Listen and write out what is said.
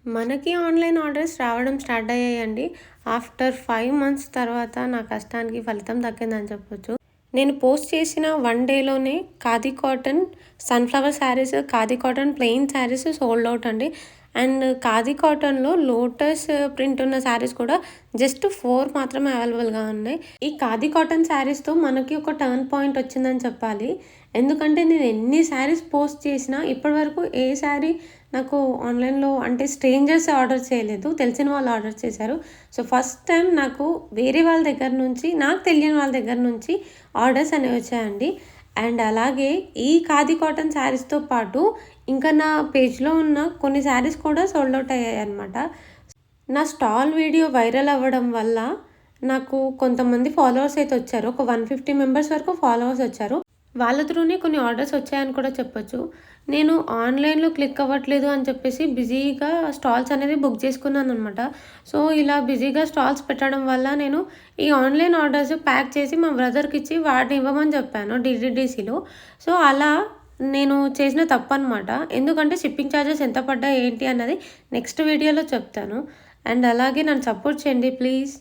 మనకి online orders రావడం start అయ్యాయండి. ఆఫ్టర్ 5 మంత్స్ తర్వాత నా కష్టానికి ఫలితం దక్కిందని చెప్పొచ్చు. నేను పోస్ట్ చేసిన 1 డేలోనే khadi cotton sunflower sarees, khadi cotton plain sarees sold out అండి. అండ్ ఖాదీ కాటన్‌లో లోటస్ ప్రింట్ ఉన్న శారీస్ కూడా జస్ట్ 4 మాత్రమే అవైలబుల్‌గా ఉన్నాయి. ఈ ఖాదీ కాటన్ శారీస్‌తో మనకి ఒక టర్న్ పాయింట్ వచ్చిందని చెప్పాలి. ఎందుకంటే నేను ఎన్ని శారీస్ పోస్ట్ చేసినా ఇప్పటివరకు ఏ శారీ నాకు ఆన్‌లైన్‌లో అంటే స్ట్రేంజర్స్ ఆర్డర్ చేయలేదు. తెలిసిన వాళ్ళు ఆర్డర్ చేశారు. సో, ఫస్ట్ టైం నాకు వేరే వాళ్ళ దగ్గర నుంచి, నాకు తెలియని వాళ్ళ దగ్గర నుంచి ఆర్డర్స్ అనేవి వచ్చాయండి. అండ్ అలాగే ఈ ఖాదీ కాటన్ శారీస్‌తో పాటు ఇంకా నా పేజ్‌లో ఉన్న కొన్ని శారీస్ కూడా సోల్డ్ ఔట్ అయ్యాయన్నమాట. నా స్టాల్ వీడియో వైరల్ అవ్వడం వల్ల నాకు కొంతమంది ఫాలోవర్స్ అయితే వచ్చారు. ఒక 150 మెంబర్స్ వరకు ఫాలోవర్స్ వచ్చారు. వాళ్ళ త్రూనే కొన్ని ఆర్డర్స్ వచ్చాయని కూడా చెప్పొచ్చు. నేను ఆన్‌లైన్‌లో క్లిక్ అవ్వట్లేదు అని చెప్పేసి బిజీగా స్టాల్స్ అనేది బుక్ చేసుకున్నాననమాట. సో, ఇలా బిజీగా స్టాల్స్ పెట్టడం వల్ల నేను ఈ ఆన్‌లైన్ ఆర్డర్స్ ప్యాక్ చేసి మా బ్రదర్‌కిచ్చి వాటిని ఇవ్వమని చెప్పాను డీటీడీసీలో. సో, అలా నేను చేసిన తప్పనమాట. ఎందుకంటే షిప్పింగ్ ఛార్జెస్ ఎంత పడ్డాయి ఏంటి అన్నది నెక్స్ట్ వీడియోలో చెప్తాను. అండ్ అలాగే నన్ను సపోర్ట్ చేయండి ప్లీజ్.